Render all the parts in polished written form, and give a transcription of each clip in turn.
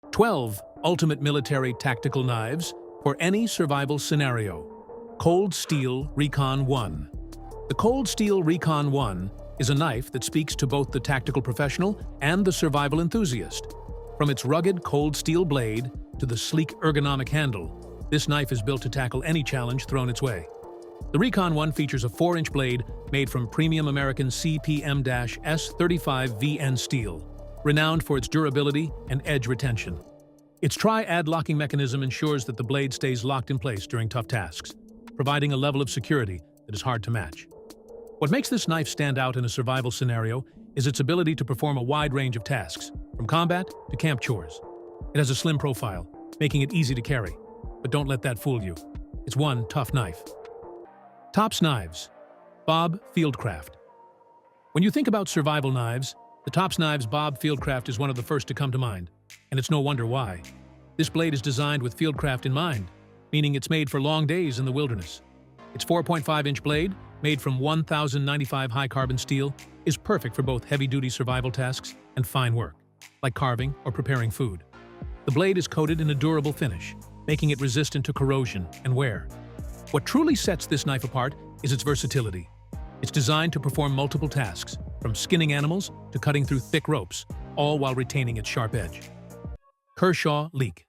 12 ultimate military tactical knives for any survival scenario. Cold Steel Recon 1. The Cold Steel Recon 1 is a knife that speaks to both the tactical professional and the survival enthusiast. From its rugged cold steel blade to the sleek ergonomic handle, this knife is built to tackle any challenge thrown its way. The Recon 1 features a 4-inch blade made from premium American CPM-S35VN steel, renowned for its durability and edge retention. Its tri-ad locking mechanism ensures that the blade stays locked in place during tough tasks, providing a level of security that is hard to match. What makes this knife stand out in a survival scenario is its ability to perform a wide range of tasks, from combat to camp chores. It has a slim profile, making it easy to carry. But don't let that fool you. It's one tough knife. Tops Knives. Bob Fieldcraft. When you think about survival knives, the Tops Knives Bob Fieldcraft is one of the first to come to mind, and it's no wonder why. This blade is designed with fieldcraft in mind, meaning it's made for long days in the wilderness. Its 4.5-inch blade, made from 1095 high-carbon steel, is perfect for both heavy-duty survival tasks and fine work, like carving or preparing food. The blade is coated in a durable finish, making it resistant to corrosion and wear. What truly sets this knife apart is its versatility. It's designed to perform multiple tasks, from skinning animals to cutting through thick ropes, all while retaining its sharp edge. Kershaw Leek.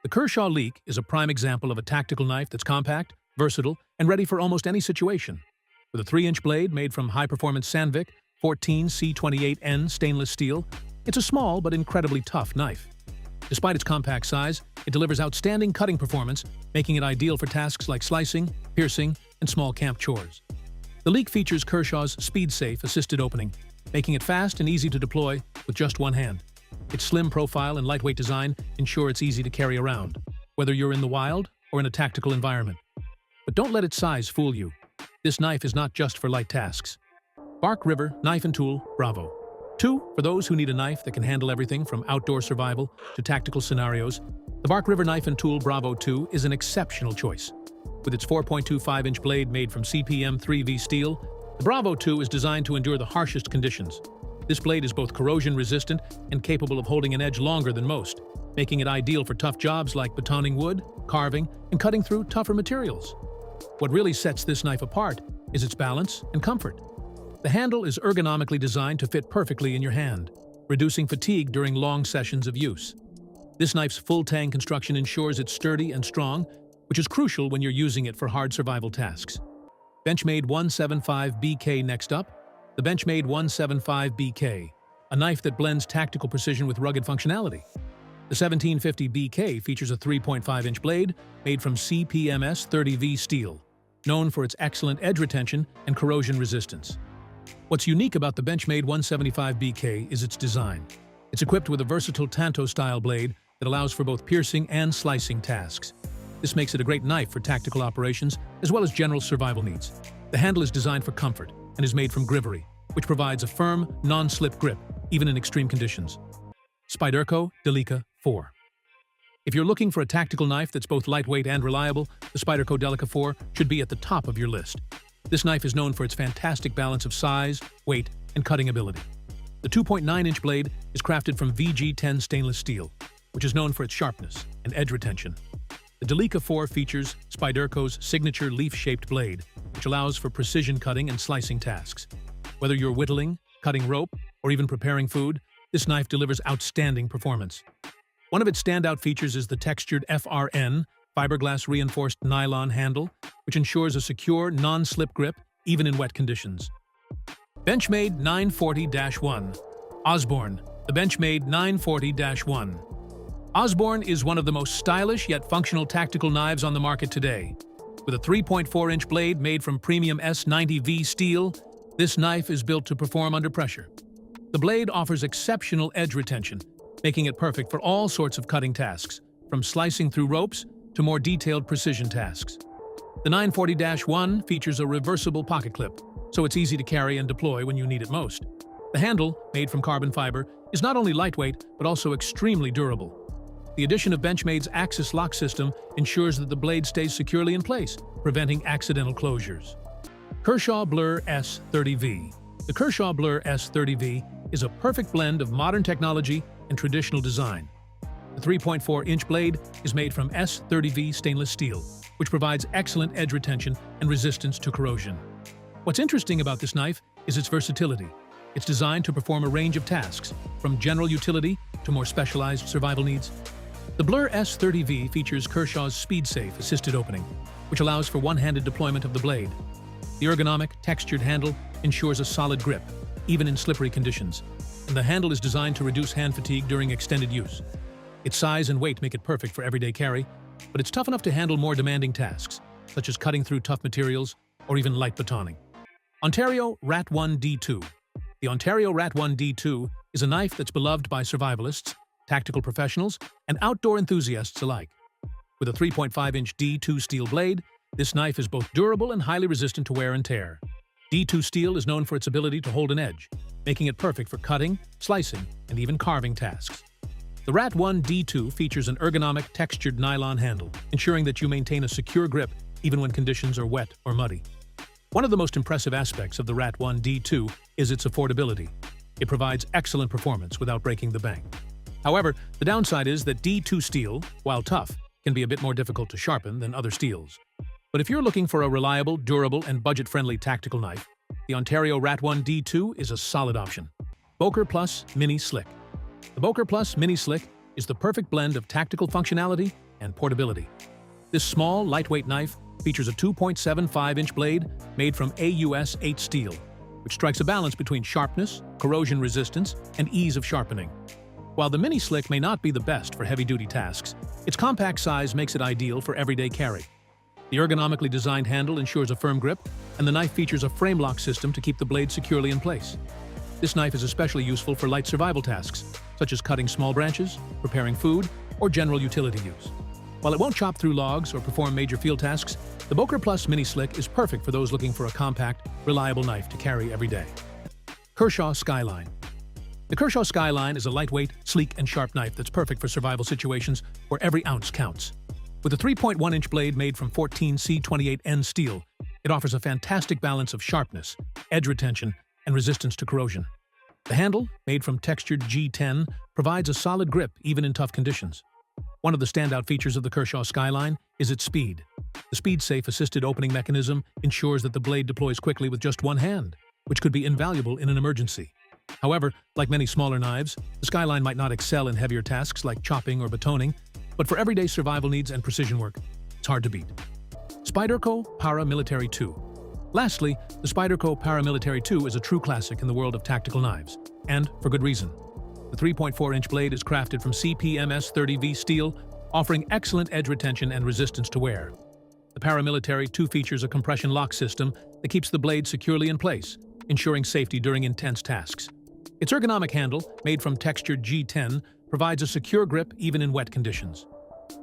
The Kershaw Leek is a prime example of a tactical knife that's compact, versatile, and ready for almost any situation. With a 3-inch blade made from high-performance Sandvik 14C28N stainless steel, it's a small but incredibly tough knife. Despite its compact size, it delivers outstanding cutting performance, making it ideal for tasks like slicing, piercing, and small camp chores. The Leek features Kershaw's speed-safe assisted opening, making it fast and easy to deploy with just one hand. Its slim profile and lightweight design ensure it's easy to carry around, whether you're in the wild or in a tactical environment. But don't let its size fool you. This knife is not just for light tasks. Bark River Knife and Tool Bravo. 2, for those who need a knife that can handle everything from outdoor survival to tactical scenarios, the Bark River Knife and Tool Bravo 2 is an exceptional choice. With its 4.25-inch blade made from CPM-3V steel, the Bravo 2 is designed to endure the harshest conditions. This blade is both corrosion-resistant and capable of holding an edge longer than most, making it ideal for tough jobs like betoning wood, carving, and cutting through tougher materials. What really sets this knife apart is its balance and comfort. The handle is ergonomically designed to fit perfectly in your hand, reducing fatigue during long sessions of use. This knife's full-tang construction ensures it's sturdy and strong, which is crucial when you're using it for hard survival tasks. Benchmade 175BK next up. The Benchmade 175BK, a knife that blends tactical precision with rugged functionality. The 1750BK features a 3.5-inch blade made from CPMS 30V steel, known for its excellent edge retention and corrosion resistance. What's unique about the Benchmade 175BK is its design. It's equipped with a versatile Tanto-style blade that allows for both piercing and slicing tasks. This makes it a great knife for tactical operations as well as general survival needs. The handle is designed for comfort and is made from grivery, which provides a firm, non-slip grip, even in extreme conditions. Spyderco Delica 4. If you're looking for a tactical knife that's both lightweight and reliable, the Spyderco Delica 4 should be at the top of your list. This knife is known for its fantastic balance of size, weight, and cutting ability. The 2.9-inch blade is crafted from VG10 stainless steel, which is known for its sharpness and edge retention. The Delica 4 features Spyderco's signature leaf-shaped blade, which allows for precision cutting and slicing tasks. Whether you're whittling, cutting rope, or even preparing food, this knife delivers outstanding performance. One of its standout features is the textured FRN, fiberglass-reinforced nylon handle, which ensures a secure, non-slip grip even in wet conditions. Benchmade 940-1. Osborne. The Benchmade 940-1. Osborne is one of the most stylish yet functional tactical knives on the market today. With a 3.4-inch blade made from premium S90V steel, this knife is built to perform under pressure. The blade offers exceptional edge retention, making it perfect for all sorts of cutting tasks, from slicing through ropes to more detailed precision tasks. The 940-1 features a reversible pocket clip, so it's easy to carry and deploy when you need it most. The handle, made from carbon fiber, is not only lightweight, but also extremely durable. The addition of Benchmade's Axis lock system ensures that the blade stays securely in place, preventing accidental closures. Kershaw Blur S30V. The Kershaw Blur S30V is a perfect blend of modern technology and traditional design. The The 3.4-inch blade is made from S30V stainless steel, which provides excellent edge retention and resistance to corrosion. What's interesting about this knife is its versatility. It's designed to perform a range of tasks, from general utility to more specialized survival needs. The Blur S30V features Kershaw's SpeedSafe assisted opening, which allows for one-handed deployment of the blade. The ergonomic, textured handle ensures a solid grip, even in slippery conditions, and the handle is designed to reduce hand fatigue during extended use. Its size and weight make it perfect for everyday carry, but it's tough enough to handle more demanding tasks, such as cutting through tough materials or even light batoning. Ontario Rat-1 D2. The Ontario Rat-1 D2 is a knife that's beloved by survivalists, tactical professionals, and outdoor enthusiasts alike. With a 3.5-inch D2 steel blade, this knife is both durable and highly resistant to wear and tear. D2 steel is known for its ability to hold an edge, making it perfect for cutting, slicing, and even carving tasks. The Rat-1 D2 features an ergonomic, textured nylon handle, ensuring that you maintain a secure grip even when conditions are wet or muddy. One of the most impressive aspects of the Rat-1 D2 is its affordability. It provides excellent performance without breaking the bank. However, the downside is that D2 steel, while tough, can be a bit more difficult to sharpen than other steels. But if you're looking for a reliable, durable, and budget-friendly tactical knife, the Ontario Rat-1 D2 is a solid option. Boker Plus Mini Slik. The Boker Plus Mini Slik is the perfect blend of tactical functionality and portability. This small, lightweight knife features a 2.75-inch blade made from AUS 8 steel, which strikes a balance between sharpness, corrosion resistance, and ease of sharpening. While the Mini Slik may not be the best for heavy-duty tasks, its compact size makes it ideal for everyday carry. The ergonomically designed handle ensures a firm grip, and the knife features a frame lock system to keep the blade securely in place. This knife is especially useful for light survival tasks, such as cutting small branches, preparing food, or general utility use. While it won't chop through logs or perform major field tasks, the Boker Plus Mini Slik is perfect for those looking for a compact, reliable knife to carry every day. Kershaw Skyline. The Kershaw Skyline is a lightweight, sleek, and sharp knife that's perfect for survival situations where every ounce counts. With a 3.1-inch blade made from 14C28N steel, it offers a fantastic balance of sharpness, edge retention, and resistance to corrosion. The handle, made from textured G10, provides a solid grip even in tough conditions. One of the standout features of the Kershaw Skyline is its speed. The SpeedSafe assisted opening mechanism ensures that the blade deploys quickly with just one hand, which could be invaluable in an emergency. However, like many smaller knives, the Skyline might not excel in heavier tasks like chopping or batoning, but for everyday survival needs and precision work, it's hard to beat. Spyderco Paramilitary 2. Lastly, the Spyderco Paramilitary 2 is a true classic in the world of tactical knives, and for good reason. The 3.4-inch blade is crafted from CPMS 30V steel, offering excellent edge retention and resistance to wear. The Paramilitary 2 features a compression lock system that keeps the blade securely in place, ensuring safety during intense tasks. Its ergonomic handle, made from textured G10, provides a secure grip even in wet conditions.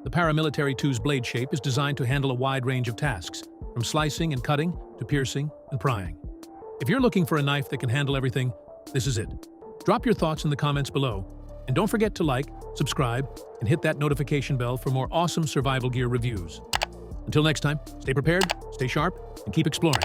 The Paramilitary 2's blade shape is designed to handle a wide range of tasks, from slicing and cutting to piercing and prying. If you're looking for a knife that can handle everything, this is it. Drop your thoughts in the comments below, and don't forget to like, subscribe, and hit that notification bell for more awesome survival gear reviews. Until next time, stay prepared, stay sharp, and keep exploring.